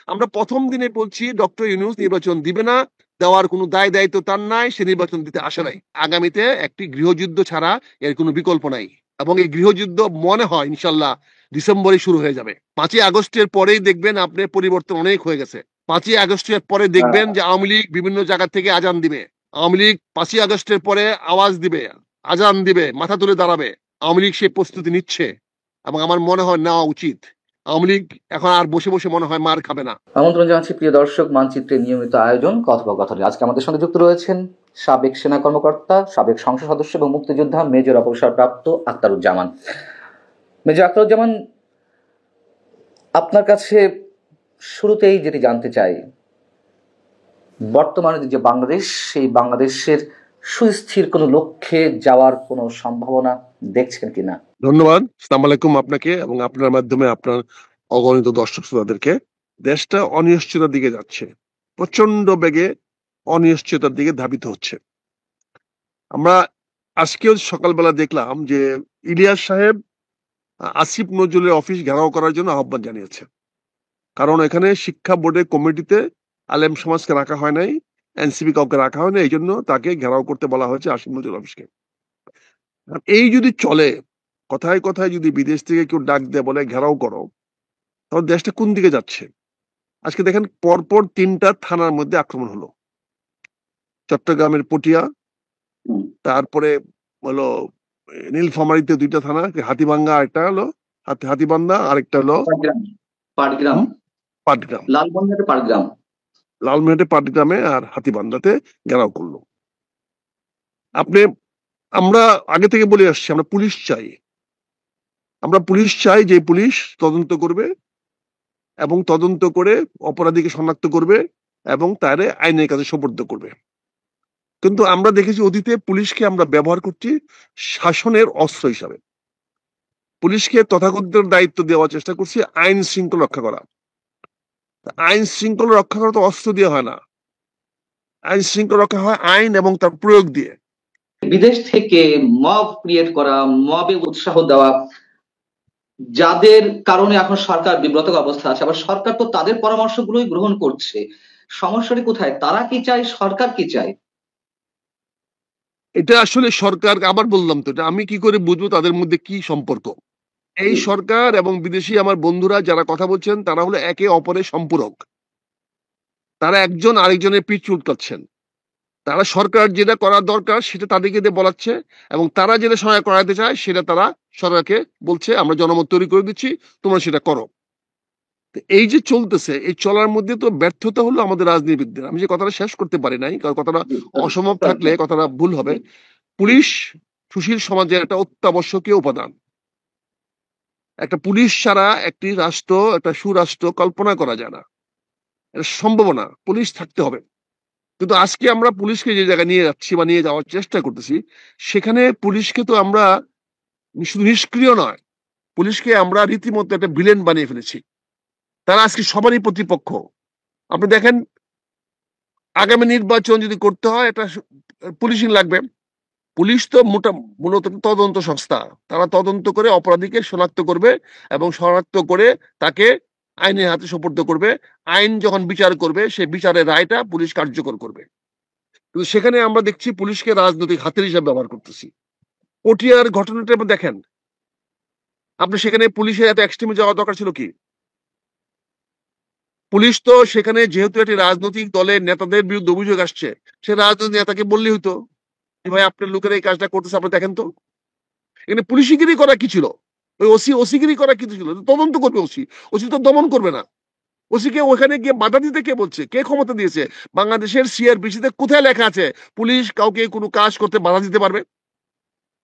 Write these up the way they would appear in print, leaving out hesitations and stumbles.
আমরা প্রথম দিনে বলছি ডক্টর ইউনূস নির্বাচন দিবে না, দেওয়ার কোনো দায় দায়িত্ব তার নাই, সে নির্বাচন দিতে আসে নাই। আগামীতে একটি গৃহযুদ্ধ ছাড়া এর কোনো বিকল্প নাই, এবং এই গৃহযুদ্ধ মনে হয় ইনশাল্লাহ ডিসেম্বরে শুরু হয়ে যাবে। 5ই আগস্টের পরেই দেখবেন আপনার পরিবর্তন অনেক হয়ে গেছে। 5ই আগস্টের পরে দেখবেন যে আওয়ামী লীগ বিভিন্ন জায়গা থেকে আজান দিবে। আওয়ামী লীগ 5ই আগস্টের পরে আওয়াজ দিবে, আজান দিবে, মাথা তুলে দাঁড়াবে। আওয়ামী লীগ সেই প্রস্তুতি নিচ্ছে, এবং আমার মনে হয় নেওয়া উচিত। আওয়ামী লীগ এখন আর বসে বসে মনে হয় মার খাবে না। আমন্ত্রণ জানাচ্ছি প্রিয় দর্শক, মানচিত্রের নিয়মিত আয়োজন কথোপকথনে। আজকে আমাদের সঙ্গে যুক্ত রয়েছেন সাবেক সেনা কর্মকর্তা, সাবেক সংসদ সদস্য এবং মুক্তিযোদ্ধা মেজর অবসরপ্রাপ্ত আখতারুজ্জামান। মেজর আখতারুজ্জামান, আপনার কাছে শুরুতেই যেটি জানতে চাই, বর্তমানে যে বাংলাদেশ, সেই বাংলাদেশের সুস্থির কোনো লক্ষ্যে যাওয়ার কোনো সম্ভাবনা দেখছেন কিনা? ধন্যবাদ। আসসালামু আলাইকুম আপনাকে এবং আপনার মাধ্যমে আপনার অগণিত দর্শক শ্রোতাদেরকে। দেশটা অনিশ্চয়তার দিকে যাচ্ছে, প্রচন্ড বেগে অনিশ্চয়তার দিকে ধাবিত হচ্ছে। আমরা আজকেও সকালবেলা দেখলাম যে ইলিয়াস সাহেব আসিফ নজরুলের অফিস ঘেরাও করার জন্য আহ্বান জানিয়েছে, কারণ এখানে শিক্ষা বোর্ডের কমিটিতে আলেম সমাজকে রাখা হয় নাই, এনসিপি কাউকে রাখা হয় না, এই জন্য তাকে ঘেরাও করতে বলা হয়েছে আসিফ নজরুল অফিসকে। এই যদি চলে, কথায় কথায় যদি বিদেশ থেকে কেউ ডাক দেয় বলে ঘেরাও করো, তাহলে দেশটা কোন দিকে যাচ্ছে? আজকে দেখেন পরপর 3টা থানার মধ্যে আক্রমণ হলো। চট্টগ্রামের পটিয়া, তারপরে হলো নীলফামারীতে 2টা থানা, হাতিভাঙ্গা আরেকটা হলো হাতিবান্ধা, আরেকটা হলো পাটগ্রাম, লালমনিরহাটে পাটগ্রামে আর হাতিবান্ধাতে ঘেরাও করলো। আমরা আগে থেকে বলে আসছি আমরা পুলিশ চাই, আমরা পুলিশ চাই যে পুলিশ তদন্ত করবে এবং তদন্ত করে অপরাধীকে শনাক্ত করবে এবং তারে আইনের কাছে সোপর্দ করবে। কিন্তু আমরা দেখেছি অতীতে পুলিশকে আমরা ব্যবহার করছি শাসনের অস্ত্র হিসাবে। পুলিশকে তথাকথিত দায়িত্ব দেওয়ার চেষ্টা করছি আইন শৃঙ্খলা রক্ষা করা। আইন শৃঙ্খলা রক্ষা করা তো অস্ত্র দিয়ে হয় না, আইন শৃঙ্খলা রক্ষা হয় আইন এবং তার প্রয়োগ দিয়ে। বিদেশ থেকে মব ক্রিয়েট করা, মবে উৎসাহ দেওয়া, যাদের কারণে এখন সরকার বিব্রত অবস্থা আছে, আবার সরকার তো তাদের পরামর্শগুলোই গ্রহণ করছে। সমস্যাটি কোথায়? তারা কি চায়, সরকার কি চায়? এটা আসলে সরকার, আবার বললাম তো, এটা আমি কি করে বুঝবো তাদের মধ্যে কি সম্পর্ক? এই সরকার এবং বিদেশি আমার বন্ধুরা যারা কথা বলছেন তারা হলো একে অপরের সম্পূরক। তারা একজন আরেকজনের পিঠ চুলকাচ্ছেন। তারা সরকার যেটা করার দরকার সেটা তাদেরকে দিয়ে বলাচ্ছে, এবং তারা যেটা সহায় করাতে চায় সেটা তারা সরকারকে বলছে আমরা জনমত তৈরি করে দিচ্ছি, তোমরা সেটা করো। এই যে চলতেছে, এই চলার মধ্যে তো ব্যর্থতা হলো আমাদের রাজনীতিবিদদের। আমি যে কথাটা শেষ করতে পারি নাই, কারণ কথাটা অসম্ভব থাকলে কথাটা ভুল হবে। পুলিশ সুশীল সমাজের একটা অত্যাবশ্যকীয় উপাদান। একটা পুলিশ ছাড়া একটি রাষ্ট্র, একটা সুরাষ্ট্র কল্পনা করা যায় না, এটা সম্ভব না। পুলিশ থাকতে হবে। কিন্তু আজকে আমরা পুলিশকে যে জায়গায় নিয়ে যাচ্ছি বা নিয়ে যাওয়ার চেষ্টা করতেছি, সেখানে পুলিশকে তো আমরা শুধু নিষ্ক্রিয় নয়, পুলিশকে আমরা রীতিমতো একটা ভিলেন বানিয়ে ফেলেছি। তারা আজকে সবারই প্রতিপক্ষ। আপনি দেখেন, আগামী নির্বাচন যদি করতে হয় একটা পুলিশিং লাগবে। পুলিশ তো মূলত তদন্ত সংস্থা, তারা তদন্ত করে অপরাধীকে শনাক্ত করবে এবং শনাক্ত করে তাকে আইনের হাতে সোপর্দ করবে। আইন যখন বিচার করবে, সেই বিচারের রায়টা পুলিশ কার্যকর করবে। কিন্তু সেখানে আমরা দেখছি পুলিশকে রাজনৈতিক হাতিয়ার হিসাবে ব্যবহার করতেছি। পটিয়ার ঘটনাটা দেখেন, আপনি সেখানে পুলিশের এত এক্সট্রিমে যাওয়া দরকার ছিল কি? পুলিশ তো সেখানে যেহেতু একটি রাজনৈতিক দলের নেতাদের বিরুদ্ধে অভিযোগ আসছে, সে রাজনৈতিক নেতাকে বললেই হতো ভাই আপনার লোকেরা এই কাজটা করতেছে, আপনি দেখেন তো। এখানে পুলিশিগিরি করা কি ছিল? ওই ওসিগিরি করা কি ছিল? তদন্ত করবে ওসি, ওসি তো দমন করবে না। ওসিকে ওখানে গিয়ে বাধা দিতে কে বলছে? কে ক্ষমতা দিয়েছে? বাংলাদেশের সিআরপিসিতে কোথায় লেখা আছে পুলিশ কাউকে কোনো কাজ করতে বাধা দিতে পারবে?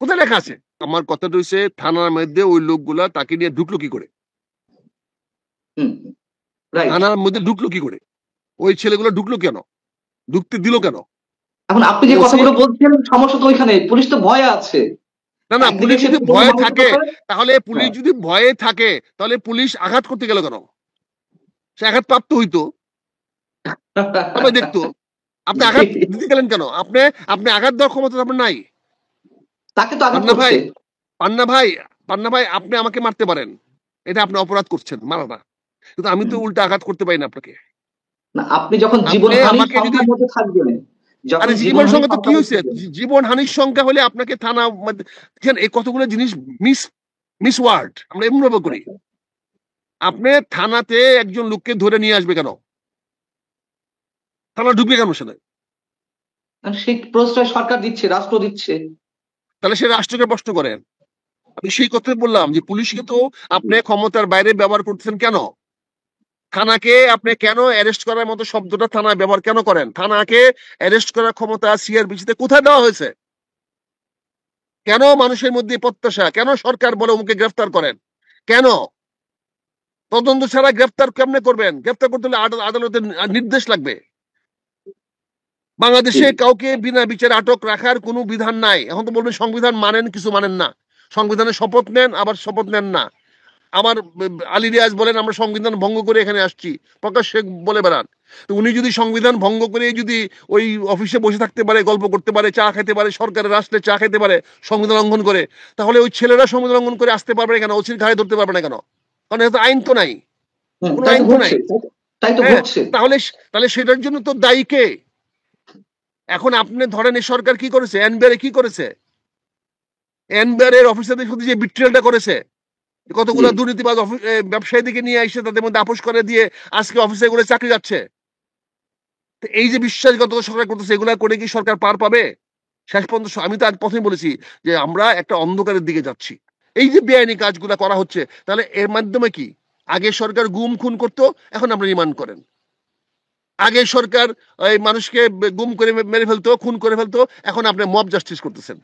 কোথায় লেখা আছে? আমার কথাটা হচ্ছে থানার মধ্যে ওই লোকগুলা তাকে নিয়ে ঢুকলো কি করে? থানার মধ্যে ঢুকলো কি করে? ওই ছেলেগুলো ঢুকলো কেন? ঢুকতে দিল কেন? এখন আপনি যে কথাগুলো বলছেন, সমস্যা তো ওইখানে, পুলিশ তো ভয়ে আছে। না, পুলিশ যদি ভয়ে থাকে, তাহলে পুলিশ যদি ভয়ে থাকে তাহলে পুলিশ আঘাত করতে গেল কেন? সে আঘাত প্রাপ্ত হইতো, তবে দেখতো। আপনি আঘাত দিতে গেলেন কেন? আপনি আঘাত দেওয়ার ক্ষমতা আপনার নাই। তাকে তো আঘাত করছে। পান্না ভাই, আপনি আমাকে মারতে পারেন, এটা আপনি অপরাধ করছেন, মারা না। কিন্তু আমি তো হুম। উল্টা আঘাত করতে পারি না আপনাকে। না, আপনি যখন আপনি জীবনহানির আমাকে যদি, সংখ্যার মধ্যে থাকবেন, যখন আরে জীবন জীবনহানির সংখ্যা তো কি সংখ্যার মধ্যে হয়েছে, থাকবেন, জীবন হানির সংখ্যা হলে আপনাকে থানা দেখেন, এই কতগুলো জিনিস মিস মিস ওয়ার্ড আমরা এমন ভাবে করি। আপনি থানাতে একজন লোককে ধরে নিয়ে আসবে কেন, থানা ঢুকবে কেন সেটা? সেই প্রশ্রয় সরকার দিচ্ছে, রাষ্ট্র দিচ্ছে। তাহলে সে রাষ্ট্রকে প্রশ্ন করেন। আমি সেই কথাই বললাম যে পুলিশকে তো আপনি ক্ষমতার বাইরে ব্যবহার করতেছেন কেন? থানাকে আপনি কেন অ্যারেস্ট করার মতো শব্দটা থানায় ব্যবহার কেন করেন? থানাকে অ্যারেস্ট করার ক্ষমতা সিআরপিসিতে কোথায় দেওয়া হয়েছে? কেন মানুষের মধ্যে প্রত্যাশা, কেন সরকার বলে ওকে গ্রেফতার করেন? কেন তদন্ত ছাড়া গ্রেফতার কেমনে করবেন? গ্রেফতার করতে হলে আদালতের নির্দেশ লাগবে। বাংলাদেশে কাউকে বিনা বিচারে আটক রাখার কোনো বিধান নাই। এখন তো বলবেন সংবিধান মানেন, কিছু মানেন না। সংবিধানে শপথ নেন, আবার শপথ নেন না। আমার আলী রিয়াজ বলেন আমরা সংবিধান ভঙ্গ করে এখানে আসছি, প্রকাশ্যে বলে বেড়ান। তো উনি যদি সংবিধান ভঙ্গ করে যদি ওই অফিসে বসে থাকতে পারে, গল্প করতে পারে, চা খেতে পারে, সরকারের রাষ্ট্রে চা খেতে পারে সংবিধান লঙ্ঘন করে, তাহলে ওই ছেলেরা সংবিধান লঙ্ঘন করে আসতে পারবে না কেন? ওসির ঘাড়ে ধরতে পারবে না কেন? কারণ এত আইন তো নাই, কোনো তাই তো আইন তো নাই। ঘটছে, তাই তো হ্যাঁ, ঘটছে। তাহলে তাহলে সেটার জন্য তো দায়ী কে? এখন আপনি ধরেন এই সরকার কি করেছে, এনবিআর কি করেছে? এনবিআর অফিসারদের সাথে যে বিট্রিয়ালটা করেছে, জি। কতগুলো দুর্নীতিবাজ ব্যবসায়ীদেরকে নিয়ে এসে তাদের মধ্যে আপোষ করে দিয়ে আজকে অফিসে করে চাকরি যাচ্ছে। তো এই যে বিশ্বাসঘাতকতা সরকার করতেছে, এগুলা করে কি সরকার পার পাবে? শেষ পর্যন্ত আমি তো আজ প্রথমে বলেছি যে আমরা একটা অন্ধকারের দিকে যাচ্ছি। এই যে বেআইনি কাজগুলা করা হচ্ছে, তাহলে এর মাধ্যমে কি? আগে সরকার গুম খুন করতো, এখন আমরা রিমান্ড করেন। আগে সরকার ওই মানুষকে গুম করে মেরে ফেলতো, খুন করে ফেলতো, এখন আপনি মব জাস্টিস করতেছেন।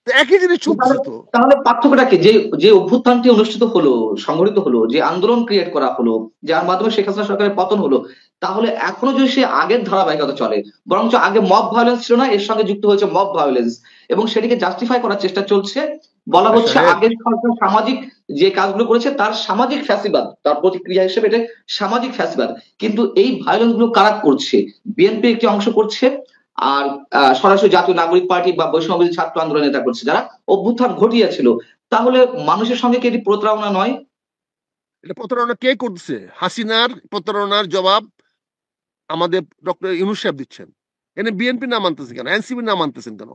তো একই জিনিস তাহলে চলতেছে তো। তাহলে পার্থক্যটা কি? যে যে অভ্যুত্থানটি অনুষ্ঠিত হলো, সংগঠিত হলো, যে আন্দোলন ক্রিয়েট করা হলো, যার মাধ্যমে শেখ হাসিনা সরকারের পতন হলো, তাহলে এখনো যদি সে আগের ধারাবাহিকতা চলে, বরঞ্চ আগে মব ভায়োলেন্স ছিল না, এর সঙ্গে যুক্ত হয়েছে মব ভায়োলেন্স, এবং সেটিকে জাস্টিফাই করার চেষ্টা চলছে। বলা ডাক্তার হচ্ছে সাহেব, আগের সরকার সামাজিক যে কাজগুলো করেছে তার সামাজিক ফ্যাসিবাদ, তার প্রতিক্রিয়া হিসেবে এটা সামাজিক ফ্যাসিবাদ। কিন্তু এই ভায়োলেন্স গুলো কারা করছে? বিএনপি একটি অংশ করছে, আর সরাসরি জাতীয় নাগরিক পার্টি বা বৈষম্যবিরোধী ছাত্র আন্দোলনের নেতা করছে, যারা অভ্যুত্থান ঘটিয়েছিল। তাহলে মানুষের সঙ্গে কি এটি প্রতারণা নয়? এটা প্রতারণা কে করতেছে? হাসিনার প্রতারণার জবাব আমাদের ডক্টর ইউনূস সাহেব দিচ্ছেন। এনে বিএনপি নাম আনতেছে কেন, এনসিপি নাম আনতেছেন কেন?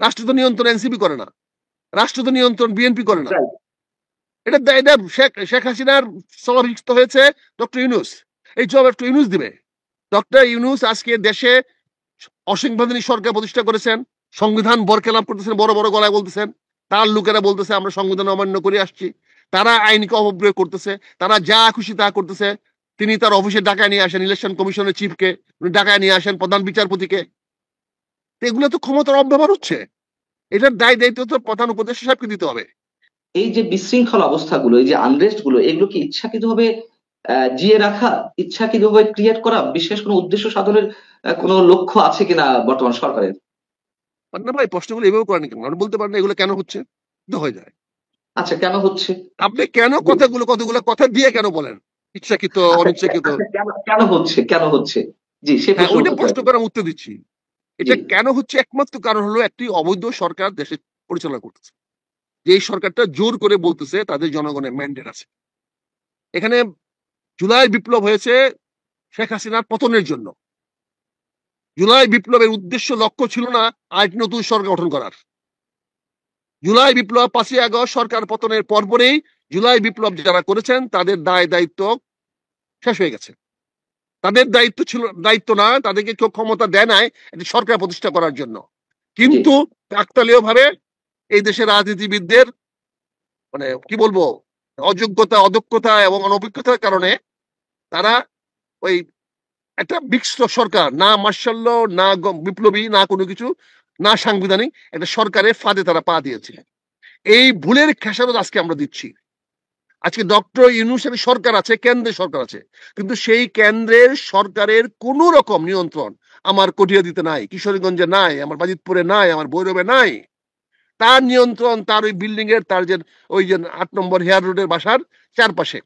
রাষ্ট্র তো নিয়ন্ত্রণ এনসিপি করে না, রাষ্ট্র তো নিয়ন্ত্রণ বিএনপি করে না। Right. এটা শেখ হাসিনার স্থলাভিষিক্ত হয়েছে ডক্টর ইউনূস। এই জবাব একটু ইউনূস দিবে। ডক্টর ইউনূস আজকে দেশে অসাংবিধানিক সরকার প্রতিষ্ঠা করেছেন, সংবিধান বরখেলাপ করতেছেন, বড় বড় গলায় বলতেছেন। তার লোকেরা বলতেছে আমরা সংবিধান অমান্য করে আসছি। তারা আইনকে অপপ্রয়োগ করতেছে, তারা যা খুশি তা করতেছে। তিনি তার অফিসে ডাকায় নিয়ে আসেন ইলেকশন কমিশনের চিফকে, উনি ডাকায় নিয়ে আসেন প্রধান বিচারপতিকে। তো এগুলো তো ক্ষমতার অপব্যবহার হচ্ছে। এটার দায় দায়িত্ব তো প্রধান উপদেষ্টা সাহেবকে দিতে হবে। এই যে বিশৃঙ্খল অবস্থাগুলো, এই যে আনরেস্ট গুলো, এগুলো কি ইচ্ছাকৃতভাবে জিয়ে রাখা, ইচ্ছাকৃতভাবে ক্রিয়েট করা, বিশেষ কোনো উদ্দেশ্য সাধনের কোনো লক্ষ্য আছে কিনা বর্তমান সরকারের? না ভাই, প্রশ্নগুলো এভাবে করেন কেন? আপনি বলতে পারেন না এগুলো কেন হচ্ছে, তো হয়ে যায়। আচ্ছা, কেন হচ্ছে? আপনি কেন জি। কতগুলো কথা দিয়ে কেন বলেন? ইচ্ছাকৃত, আচ্ছা, অনিচ্ছাকৃত। কেন কেন হচ্ছে, কেন হচ্ছে? জি, সেই হ্যাঁ, প্রশ্ন ওইটা উত্তর চাই। প্রশ্ন করে আমি উত্তর দিচ্ছি। জি। এটা কেন হচ্ছে, একমাত্র কারণ হলো একটি অবৈধ সরকার দেশে পরিচালনা করতেছে। যে এই সরকারটা জোর করে বলতেছে তাদের জনগণের ম্যান্ডেট আছে। এখানে জুলাই বিপ্লব হয়েছে শেখ হাসিনার পতনের জন্য। জুলাই বিপ্লবের উদ্দেশ্য লক্ষ্য ছিল না আরেকটি নতুন সরকার গঠন করার। জুলাই বিপ্লব 5ই আগস্ট সরকার পতনের পরপরেই জুলাই বিপ্লব যারা করেছেন তাদের দায় দায়িত্ব শেষ হয়ে গেছে। তাদের দায়িত্ব ছিল, দায়িত্ব না, তাদেরকে কেউ ক্ষমতা দেয় নাই একটি সরকার প্রতিষ্ঠা করার জন্য। জি। কিন্তু কাকতালীয় ভাবে এই দেশের রাজনীতিবিদদের মানে কি বলবো, অযোগ্যতা, অদক্ষতা এবং অনভিজ্ঞতার কারণে তারা ওই একটা মিক্সড সরকার, না মার্শাল ল, না বিপ্লবী, না কোনো কিছু, না সাংবিধানিক একটা সরকারের ফাঁদে তারা পা দিয়েছে। এই ভুলের খেসারত আজকে আমরা দিচ্ছি। আজকে ডক্টর ইউনূসের সরকার আছে, কেন্দ্রের সরকার আছে, কিন্তু সেই কেন্দ্রের সরকারের কোন রকম নিয়ন্ত্রণ আমার কটিয়াদীতে নাই, কিশোরগঞ্জে নাই, আমার বাজিতপুরে নাই, আমার ভৈরবে নাই। তার নিয়ন্ত্রণ তার ওই বিল্ডিং এর, তার যে ওই যে 8 নম্বর হেয়ার রোডের বাসার চারপাশে,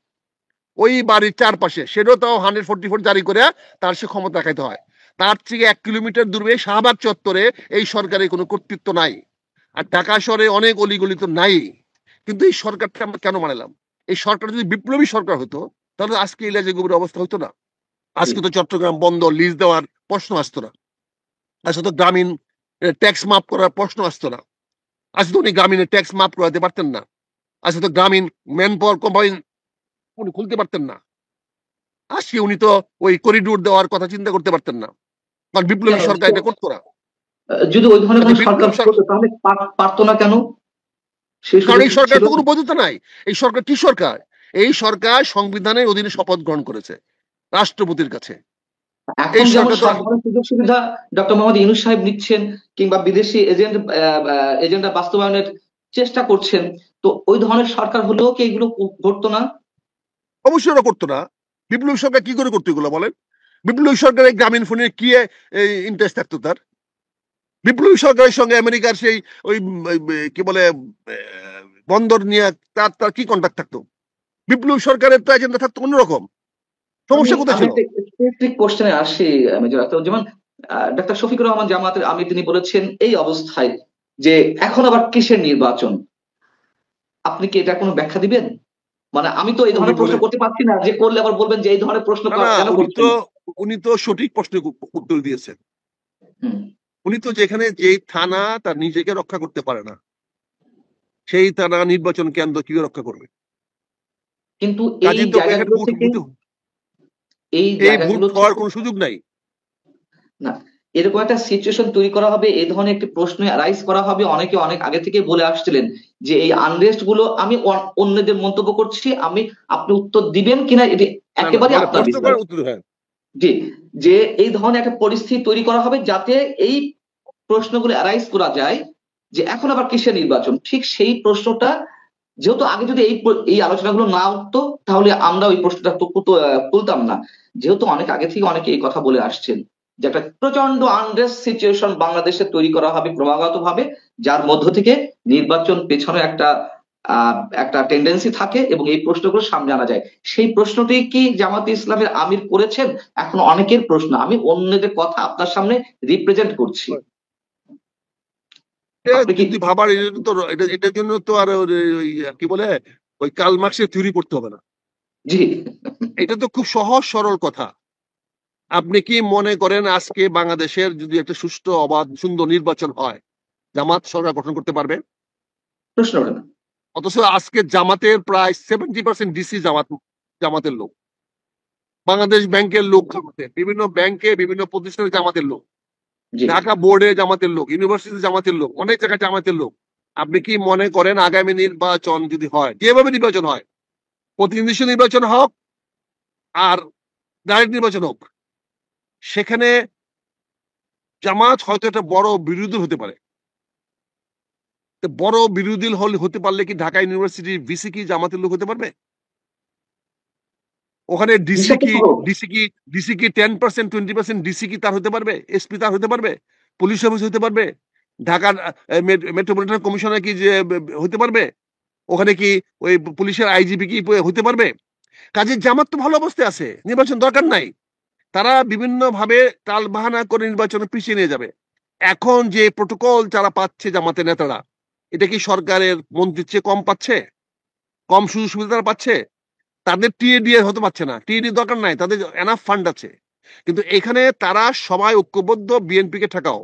ওই বাড়ির চারপাশে, সেটাও তাও 144 জারি করে তার সে ক্ষমতা দেখাইতে হয়। তার থেকে 1 কিলোমিটার দূরে শাহবাগ চত্বরে এই সরকারের কোনো কর্তৃত্ব নাই। আর ঢাকা শহরে অনেক অলিগলি তো নাই। কিন্তু এই সরকারটা আমরা কেন মানালাম? এই সরকার যদি বিপ্লবী সরকার হতো তাহলে আজকে ইলিয়াস গভীর অবস্থা হতো না। জি আজকে তো চট্টগ্রাম বন্দর লিজ দেওয়ার প্রশ্ন আসতো না। আজকে তো গ্রামীণ ট্যাক্স মাফ করার প্রশ্ন আসতো না। আজকে তো উনি গ্রামীণের ট্যাক্স মাফ করাতে পারতেন না। আজকে তো গ্রামীণ ম্যান পাওয়ার কোম্পানি উনি খুলতে পারতেন না। আজকে উনি তো ওই করিডোর দেওয়ার কথা চিন্তা করতে পারতেন না, কারণ কেন বিপ্লবী সরকার এটা করতো না। যদি ওই ধরনের কাজে কোনো সরকার বিপ্লবী সরকার, হতো তাহলে পারতো না কেন? সেই কারণ সুযোগ এই কি সরকার ছিল তো না? কোনো বৈধতা নাই। এই সরকার কি সরকার? এই সরকার সংবিধানের অধীনে শপথ গ্রহণ করেছে রাষ্ট্রপতির কাছে। এই এখন যেমন সরকার তো সব ধরনের সুযোগ সুবিধা ডক্টর মোহাম্মদ ইউনূস সাহেব নিচ্ছেন, কিংবা বিদেশি এজেন্ডা বাস্তবায়নের চেষ্টা করছেন, তো ওই ধরনের সরকার হলেও কি এগুলো ঘটতো না? অবশ্যই ওরা করতো না। বিপ্লবী সরকার কি করে করতো এগুলো বলেন? বিপ্লবী সরকারের গ্রামীণ ফোনের কি ইন্টারেস্ট থাকতো তার? বিপ্লবী সরকারের সঙ্গে আমেরিকার সেই ওই কি বলে বন্দর নিয়ে তার তার কি কন্ট্যাক্ট থাকতো? বিপ্লবী সরকারের তো এজেন্ডা থাকতো অন্যরকম। আমি সমস্যা কোথায় আমি ছিল? একটা স্পেসিফিক কোশ্চেনে আসি মেজর আখতার। যেমন ডক্টর শফিকুর রহমান জামাতের আমির তিনি বলেছেন এই অবস্থায় যে এখন আবার কিসের নির্বাচন? আপনি কি এটা কোনো ব্যাখ্যা দিবেন? মানে আমি তো এই উনি ধরনের প্রশ্ন বলে করতে পারছি না, যে করলে আবার বলবেন যে এই ধরনের প্রশ্ন না না, কেন করছেন? উনি তো সঠিক প্রশ্নের উত্তর দিয়েছেন। হুম। উনি তো যেখানে যেই থানা তার নিজেকে রক্ষা করতে পারে না, সেই থানা নির্বাচন কেন্দ্র কিভাবে রক্ষা করবে? কিন্তু এই কাজে তো এখানে জায়গাগুলো ভোট থেকে ভোট এই এই ভোট জায়গাগুলো হওয়ার থেকে কোনো সুযোগ নাই। না, এরকম একটা সিচুয়েশন তৈরি করা হবে, এই ধরনের একটি প্রশ্ন রাইজ করা হবে। অনেকে অনেক আগে থেকে বলে আসছিলেন যে এই আনরেস্ট গুলো, আমি অন্যদের মন্তব্য করছি, আপনি উত্তর দিবেন কিনা এটি না না, একেবারে মানে আপনার প্রশ্ন বিষয়। করার উত্তর, হ্যাঁ। জি, যে এই ধরনের একটা পরিস্থিতি তৈরি করা হবে যাতে এই প্রশ্নগুলো অ্যারাইজ করা যায় যে এখন আবার কিসের নির্বাচন। ঠিক সেই প্রশ্নটা, যেহেতু আগে যদি এই আলোচনাগুলো না উঠতো তাহলে আমরা ওই প্রশ্নটা তুলতাম না। যেহেতু অনেক আগে থেকে অনেকে এই কথা বলে আসছেন যে একটা প্রচন্ড আনরেস্ট সিচুয়েশন বাংলাদেশে তৈরি করা হবে ক্রমাগত ভাবে, যার মধ্য থেকে নির্বাচন পেছনে একটা টেন্ডেন্সি থাকে এবং এই প্রশ্নগুলো সামনে আনা যায়। সেই প্রশ্নটি কি জামাতে ইসলামের আমির করেছেন? এখন অনেকের প্রশ্ন, আমি অন্যদের কথা আপনার সামনে রিপ্রেজেন্ট করছি। এটা আপনি কি? যদি ভাবার, এটা তো এটার জন্য তো আর ওই কি বলে ওই কার্ল মার্ক্সের থিওরি পড়তে হবে না। জি, এটা তো খুব সহজ সরল কথা। আপনি কি মনে করেন আজকে বাংলাদেশের যদি একটা সুষ্ঠু অবাধ সুন্দর নির্বাচন হয়, জামাত সরকার গঠন করতে পারবে? প্রশ্ন ওঠে না। অথচ আজকে জামাতের প্রায় 70% ডিসি জামাতের লোক, বাংলাদেশ ব্যাংকের লোক জামাতের, বিভিন্ন ব্যাংকে বিভিন্ন প্রতিষ্ঠানে জামাতের লোক, জি, ঢাকা বোর্ডে জামাতের লোক, ইউনিভার্সিটি জামাতের লোক, অনেক জায়গায় জামাতের লোক। আপনি কি মনে করেন আগামী নির্বাচন যদি হয়, যেভাবে নির্বাচন হয়, প্রতিনিধি নির্বাচন হোক আর ডাইরেক্ট নির্বাচন হোক, সেখানে জামাত হয়তো একটা বড় বিরোধী হতে পারে। বড় বিরোধী হতে পারলে কি ঢাকা ইউনিভার্সিটি ভিসি কি জামাতের লোক হতে পারবে? ওখানে ডিসি বিষয়টা কি সহজ। ডিসি কি ডিসি কি 10% 20% ডিসি কি তার হতে পারবে? এসপি তার হতে পারবে? পুলিশ অফিস হতে পারবে? ঢাকার মেট্রোপলিটন কমিশনার কি যে হতে পারবে? ওখানে কি ওই পুলিশের আইজিপি কি হতে পারবে? কাজে জামাত তো ভালো অবস্থায় আছে, নির্বাচন দরকার নাই। তারা বিভিন্ন ভাবে টাল বাহানা করে নির্বাচনে পিছিয়ে নিয়ে যাবে। এখন যে প্রোটোকল যারা পাচ্ছে জামাতের নেতারা, এটা কি সরকারের মন্ত্রীর চেয়ে কম পাচ্ছে? কম সুযোগ সুবিধা তারা পাচ্ছে? তাদের টিএ দিয়ে হতে পারছে না, টিএডি দরকার নাই, তাদের এনাফ ফান্ড আছে। কিন্তু এখানে তারা সবাই ঐক্যবদ্ধ বিএনপি কে ঠেকাও,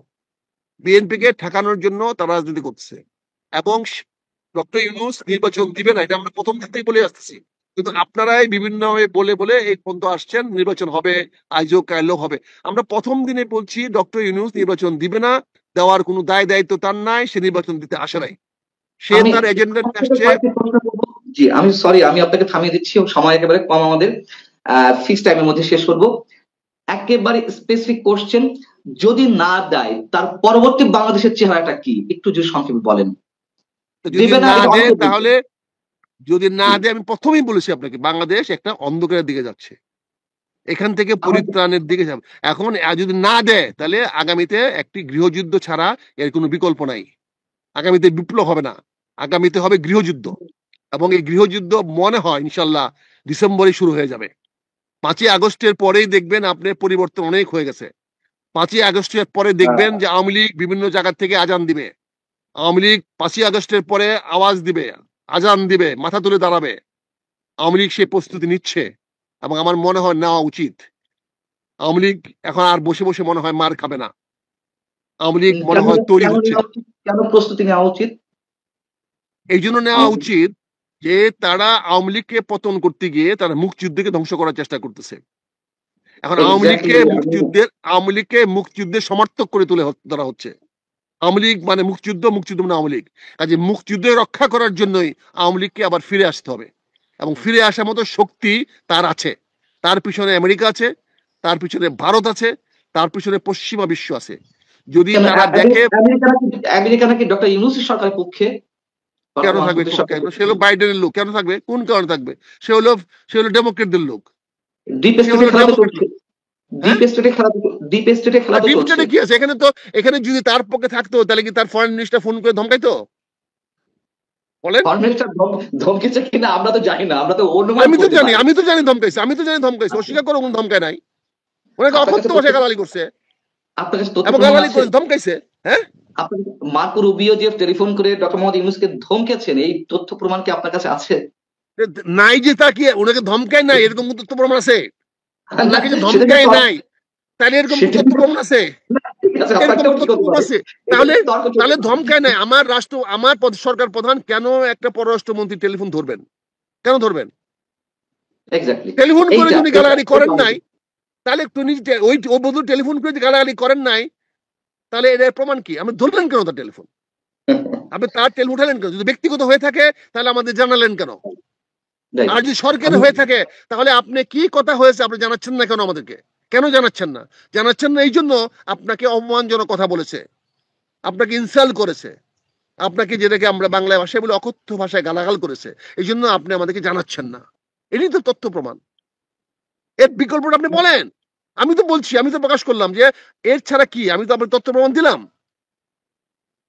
বিএনপি কে ঠেকানোর জন্য তারা রাজনীতি করছে। এবং ডক্টর ইউনূস নির্বাচন দিবে না, এটা আমরা প্রথম থেকেই বলে আসতেছি। কিন্তু আপনারাই বিভিন্ন বলে বলে এই পর্যন্ত আসছেন নির্বাচন হবে, আজও কাইলেও হবে। আমরা প্রথম দিনে বলছি ডক্টর ইউনূস নির্বাচন দিবে না, দেওয়ার কোনো দায় দায়িত্ব তার নাই, সে নির্বাচন দিতে আসে নাই, সে আমি তার এজেন্ডা নিয়ে আপনাকে আসছে। কয়েকটি প্রশ্ন করবো। জি, আমি সরি, আমি আপনাকে থামিয়ে দিচ্ছি, সময় একেবারে কম আমাদের, ফিক্স টাইমের মধ্যে শেষ করব। একেবারে স্পেসিফিক কোশ্চেন, যদি না দেয় তার পরবর্তী বাংলাদেশের চেহারাটা কি, একটু যদি সংক্ষেপে বলেন। যদি দেবে না না এটা দেয় অনেকে বলছে। তাহলে, যদি না জি, দেয়, আমি প্রথমেই বলেছি আপনাকে, বাংলাদেশ একটা অন্ধকারের দিকে যাচ্ছে, এখান থেকে আমাকে পরিত্রাণের দিকে যাবে। এখন যদি না দেয় তাহলে আগামীতে একটি গৃহযুদ্ধ ছাড়া এর কোনো বিকল্প নাই। আগামীতে বিপ্লব হবে না, আগামীতে হবে গৃহযুদ্ধ। এবং এই গৃহযুদ্ধ মনে হয় ইনশাল্লাহ ডিসেম্বরে শুরু হয়ে যাবে। 5ই আগস্টের পরেই দেখবেন আপনি পরিবর্তন অনেক হয়ে গেছে। 5ই আগস্টের পরে দেখবেন যে আওয়ামী লীগ বিভিন্ন জায়গা থেকে আজান দিবে। আওয়ামী লীগ 5ই আগস্টের পরে আওয়াজ দিবে, আজান দিবে, মাথা তুলে দাঁড়াবে। আওয়ামী লীগ সেই প্রস্তুতি নিচ্ছে। এবং আমার মনে হয় নেওয়া উচিত। আওয়ামী লীগ এখন আর বসে বসে মনে হয় মার খাবে না, আওয়ামী লীগ মনে কেন হয় তৈরি কেন হচ্ছে। নেওয়া উচিত? কেন প্রস্তুতি নেওয়া উচিত? এই জন্য নেওয়া উচিত যে তারা আওয়ামী লীগকে পতন করতে গিয়ে তারা মুক্তিযুদ্ধকে ধ্বংস করার চেষ্টা করতেছে। এখন এক্স্যাক্টলি আমি আওয়ামী লীগকে মুক্তিযুদ্ধের সমর্থক করে তুলে ধরা হচ্ছে। আওয়ামী লীগ মানে মুক্তিযুদ্ধ, মুক্তিযুদ্ধ মানে আওয়ামী লীগ। কাজে মুক্তিযুদ্ধ রক্ষা করার জন্যই আওয়ামী লীগকে আবার ফিরে আসতে হবে, এবং ফিরে আসার মতো শক্তি তার আছে। তার পিছনে আমেরিকা আছে, তার পিছনে ভারত আছে, তার পিছনে পশ্চিমা বিশ্ব আছে। যদি কেন তারা দেখে, আমেরিকা নাকি ডক্টর ইউনূসের সরকারের পক্ষে কেন পরমাণু থাকবে? শক্তির সরকারের সে হলো বাইডেনের লোক, কেন থাকবে? কোন কারণে থাকবে? সে হলো ডেমোক্রেটদের লোক, ডিপ সে স্টেটে হলো খেলা তো ডেমোক্রেট চলছে। লোক। হ্যাঁ, ডিপ স্টেটে খেলা আর তো চলছে। ডিপস্টেটে কি আছে? এখানে যদি তার পক্ষে থাকতো তাহলে কি তার ফরেন মিনিস্টার ফোন করে ধমকাইতো? বলেন। ফরেন মিনিস্টার ধমকেছে কিনা আমরা তো জানি না, আমরা তো অনুমান আমি তো করতে জানি, পারি। ধমকাইছে, অস্বীকার করে কোনো ধমকায় নাই। ওনাকে আপনার কাছে অকথ্য তথ্য ভাষায় গালাগালি করছে আপনার কাছে তথ্য এবং প্রমাণ গালাগালি আছে? করে ধমকাইছে। হ্যাঁ, আপনি মার্কো রুবিও যে টেলিফোন করে ডক্টর মোহাম্মদ ইউনূসকে ধমকেছেন, এই তথ্য প্রমাণ কি আপনার কাছে আছে? নাই যে তা কি ওনাকে ধমকায় নাই এরকম কোনো তথ্য প্রমাণ আছে? না, ওনাকে যে সেটা ধমকায় কিন্তু নাই তাহলে এরকম কোনো সেটা তথ্য কিন্তু প্রমাণ আছে? না, ঠিক আছে, আপনার এরকম কেউ কি তথ্য করতে প্রমাণ পারে? আছে? এটা তাহলে নিয়ে তর্ক চলতে তাহলে পারে। ধমকায় নাই আমার সরকার প্রধান কেন একটা পররাষ্ট্রমন্ত্রী টেলিফোন ধরবেন? কেন ধরবেন? এক্স্যাক্টলি টেলিফোন করে এইটা যদি এটা গালাগালি করেন এটা নাই, তাহলে তুমি ওই বন্ধু টেলিফোন করে যদি গালাগালি করেন নাই, তাহলে এর প্রমাণ কি? আমি ধরলেন কেন তার টেলিফোন? আপনি তার টেলিফোন উঠালেন কেন? যদি ব্যক্তিগত হয়ে থাকে তাহলে আমাদের জানালেন কেন? রাইট। আর যদি সরকারি আমি হয়ে থাকে তাহলে আপনি কি কথা হয়েছে আপনি জানাচ্ছেন না কেন আমাদেরকে? কেন জানাচ্ছেন না? জানাচ্ছেন না এই জন্য আপনাকে অপমানজনক কথা বলেছে, আপনাকে ইনসাল্ট করেছে, আপনাকে যেটাকে আমরা বাংলা ভাষায় বলে অকথ্য ভাষায় গালাগাল করেছে। এই জন্য আপনি আমাদেরকে জানাচ্ছেন না। এটাই তো তথ্য প্রমাণ। এর বিকল্পটা আপনি বলেন। আমি তো বলছি, আমি তো প্রকাশ করলাম যে এর ছাড়া কি? আমি তো আপনার তথ্য প্রমাণ দিলাম,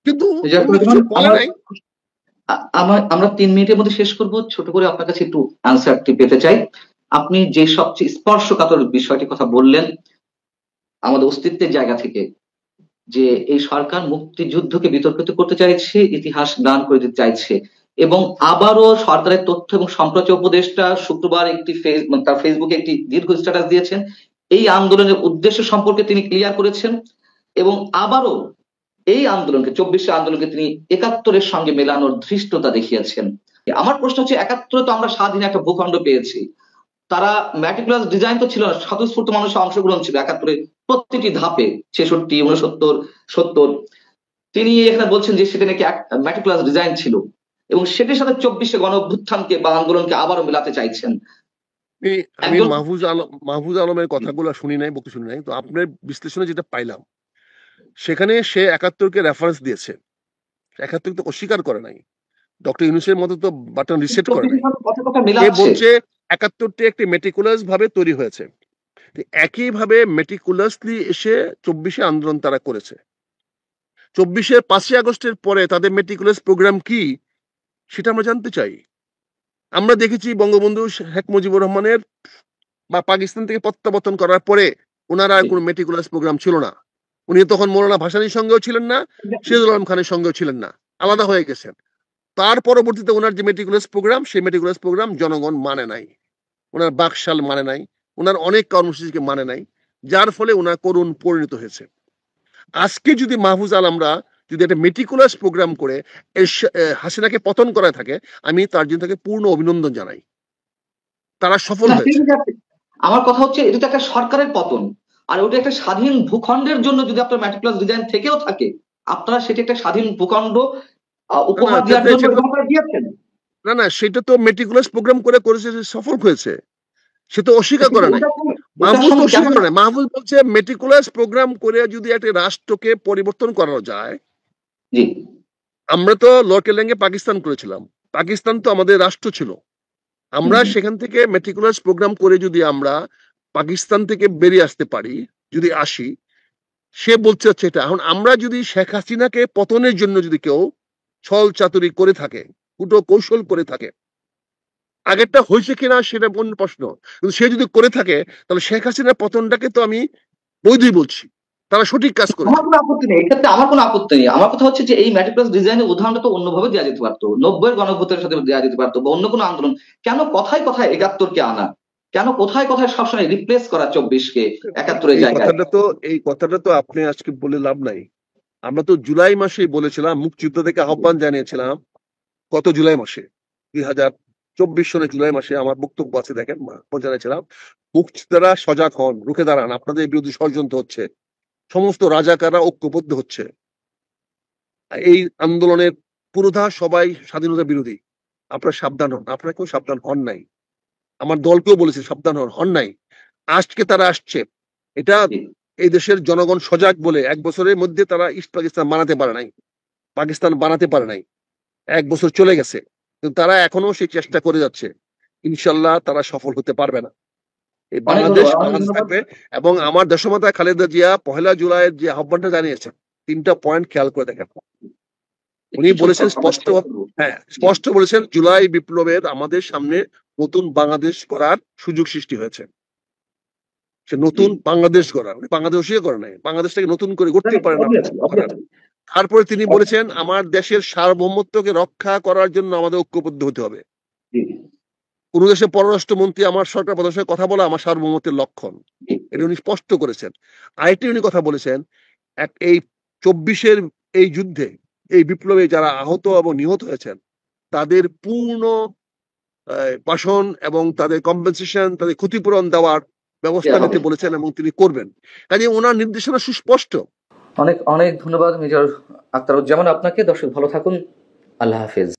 কিন্তু উনি কিছু বলে আমার নাই। আমরা 3 মিনিটের মধ্যে শেষ করব। ছোট করে আপনার কাছে একটু আনসারটি পেতে চাই। আপনি যে সবচেয়ে স্পর্শকাতর বিষয়টির কথা বললেন আমাদের অস্তিত্বের জায়গা থেকে, যে এই সরকার মুক্তিযুদ্ধকে বিতর্কিত করতে চাইছে, ইতিহাস গান করে দিতে চাইছে, এবং আবারও সরকারের তথ্য এবং সম্প্রচার উপদেষ্টা শুক্রবার তার ফেসবুকে একটি দীর্ঘ স্ট্যাটাস দিয়েছেন। এই আন্দোলনের উদ্দেশ্য সম্পর্কে তিনি ক্লিয়ার করেছেন, এবং আবারও এই আন্দোলনকে 24 আন্দোলনকে তিনি 71-এর সঙ্গে মেলানোর ধৃষ্টতা দেখিয়েছেন। আমার প্রশ্ন হচ্ছে, 71-এ তো আমরা স্বাধীন একটা ভূখণ্ড পেয়েছি, তারা ম্যাটিকুলাস ডিজাইন তো ছিল না, স্বতঃস্ফূর্ত মানুষের অংশগ্রহণ ছিল 71-এ প্রতিটি ধাপে, 66, 69, 70। তিনি এখানে বলছেন যে সেটা নাকি ম্যাটিকুলাস ডিজাইন ছিল, এবং সেটির সাথে 24-এ গণ অভ্যুত্থানকে বা আন্দোলনকে আবারও মেলাতে চাইছেন আমি একজন। মাহফুজ আলমের কথাগুলো শুনি নাই, বক্তব্য শুনি নাই, তো আপনার বিশ্লেষণে যেটা পাইলাম সেখানে সে 71-কে রেফারেন্স দিয়েছে। 71 তো অস্বীকার করে নাই, ডক্টর ইউনূসের মতো তো বাটন রিসেট করে 24-এর নাই। সাথে কথা সে মেলাচ্ছে। বলছে 71টি একটি মেটিকুলাস ভাবে তৈরি হয়েছে। একইভাবে মেটিকুলাসলি এসে 24-এ আন্দোলন তারা করেছে। 24-এর 5ই আগস্টের পরে তাদের মেটিকুলাস প্রোগ্রাম কি সেটা আমরা জানতে চাই। আমরা দেখেছি বঙ্গবন্ধু শেখ মুজিবুর রহমানের বা পাকিস্তান থেকে প্রত্যাবর্তন করার পরে ওনার আর কোনো মেটিকুলাস প্রোগ্রাম ছিল না। উনি তখন মৌলানা ভাসানীর সঙ্গেও ছিলেন না, সিরাজুল আলম খানের সঙ্গেও ছিলেন না, আলাদা হয়ে গেছেন। তার পরবর্তীতে ওনার যে মেটিকুলাস প্রোগ্রাম, সেই মেটিকুলাস প্রোগ্রাম জনগণ মানে নাই, ওনার বাকশাল মানে নাই, ওনার অনেক কর্মসূচিকে মানে নাই, যার ফলে ওনার করুণ পরিণত হয়েছে। আজকে যদি মাহফুজ আলমরা যদি একটা মেটিকুলাস প্রোগ্রাম করে হাসিনাকে পতন করায় থাকে, আমি তার জন্য তাকে পূর্ণ অভিনন্দন জানাই। তারা সফল না, হয়েছে। ঠিক আছে। আমার কথা হচ্ছে, এটা তো একটা সরকারের পতন, আর ওটা একটা স্বাধীন ভূখণ্ডের জন্য যদি আপনার ম্যাটিকুলাস ডিজাইন থেকেও থাকে, আপনারা সেটা একটা স্বাধীন ভূখণ্ড উপহার দেওয়ার জন্য ব্যবহার দিয়েছেন। না, সেটা তো মেটিকুলাস প্রোগ্রাম করেছে, সফল হয়েছে, সে তো অস্বীকার কিন্তু করে নাই। ওটার মাহফুজ তো সঙ্গে কেন? অস্বীকার করে নাই। মাহফুজ বলছে মেটিকুলাস প্রোগ্রাম করে যদি একটা রাষ্ট্রকে পরিবর্তন করানো যায়। জি, আমরা তো লর্কেল্যান্ডে পাকিস্তান করেছিলাম, পাকিস্তান তো আমাদের রাষ্ট্র ছিল। আমরা সেখান থেকে মেটিকুলাস প্রোগ্রাম করে যদি আমরা পাকিস্তান থেকে বেরিয়ে আসতে পারি, যদি আসি, সে বলছে হচ্ছে এটা। এখন আমরা যদি শেখ হাসিনাকে পতনের জন্য যদি কেউ ছল চাতুরি করে থাকে, কুটো কৌশল করে থাকে, আগেরটা হয়েছে কিনা সেটা অন্য প্রশ্ন, কিন্তু সে যদি করে থাকে তাহলে শেখ হাসিনার পতনটাকে তো আমি বৈধই বলছি, তারা সঠিক কাজ আমার করেছে। কোনো আপত্তি নেই, এক্ষেত্রে আমার কোনো আপত্তি নেই। আমার কথা হচ্ছে যে এই ম্যাটিকুলাস ডিজাইনের উদাহরণটা তো অন্যভাবে দেওয়া যেতে পারতো, 90-এর গণঅভ্যুত্থানের সাথে দেওয়া যেতে পারতো, বা অন্য কোনো আন্দোলন। কেন কথায় কথায় 71-কে আনা? কেন কোথায় কোথায় সবসময় রিপ্লেস করা 24 কে 71 এই জায়গায়? কথাটা তো আপনি আজকে বলে লাভ নাই। আমরা তো জুলাই মাসেই বলেছিলাম, মুক্তিযুদ্ধ থেকে আহ্বান জানিয়েছিলাম গত জুলাই মাসে, 2024 সনের জুলাই মাসে আমার বক্তব্য আছে, দেখেন, জানিয়েছিলাম মুক্তিযোদ্ধারা সজাগ হন, রুখে দাঁড়ান, আপনাদের বিরুদ্ধে ষড়যন্ত্র হচ্ছে, সমস্ত রাজাকাররা ঐক্যবদ্ধ হচ্ছে, এই আন্দোলনের পুরোধা সবাই স্বাধীনতা বিরোধী, আপনারা সাবধান হন। আপনারা কেউ সাবধান হন নাই, আমার দলকেও বলেছে সাবধান হন, হন নাই। আজকে তারা আসছে, এটা জি, এই দেশের জনগণ সজাগ বলে 1 বছরের মধ্যে তারা ইস্ট পাকিস্তান বানাতে পারে নাই, পাকিস্তান বানাতে পারে নাই, 1 বছর চলে গেছে, কিন্তু তারা এখনো সেই চেষ্টা করে যাচ্ছে। ইনশাল্লাহ তারা সফল হতে পারবে না। এই অনেক বাংলাদেশ ধন্যবাদ, অনেক বাংলাদেশ ধন্যবাদ। থাকবে। এবং আমার দেশমাতা খালেদা জিয়া 1 জুলাইয়ের যে আহ্বানটা জানিয়েছেন, 3টা পয়েন্ট খেয়াল করে দেখেন। উনি কিছু বলেছেন আমরা স্পষ্ট, শেষ করবো। হ্যাঁ জি, স্পষ্ট বলেছেন, জুলাই বিপ্লবের আমাদের সামনে নতুন বাংলাদেশ করার সুযোগ সৃষ্টি হয়েছে। সে জি। নতুন বাংলাদেশ গড়া, উনি বাংলাদেশই করে নাই, বাংলাদেশটাকে নতুন করে গড়তে পারেন আপনার Obviously, করার। obviously. তারপরে তিনি বলেছেন আমার দেশের সার্বভৌমত্বকে রক্ষা করার জন্য আমাদের ঐক্যবদ্ধ হতে হবে। জি, কোন দেশের পররাষ্ট্রমন্ত্রী আমার সরকার প্রধানের সঙ্গে কথা বলা আমার সার্বভৌমত্বের লক্ষণ, জি, এটা উনি স্পষ্ট করেছেন। আরেকটি উনি কথা বলেছেন, এই 24-এর এই যুদ্ধে, এই বিপ্লবে যারা আহত এবং নিহত হয়েছেন তাদের পূর্ণ বাসন এবং তাদের কম্পেনসেশন, তাদের ক্ষতিপূরণ দেওয়ার ব্যবস্থা দেয়া হবে। নিতে বলেছেন এবং তিনি করবেন। কাজে ওনার নির্দেশনা সুস্পষ্ট। অনেক অনেক ধন্যবাদ মেজর আখতারুজ্জামান আপনাকে। দর্শক ভালো থাকুন। আল্লাহ হাফেজ।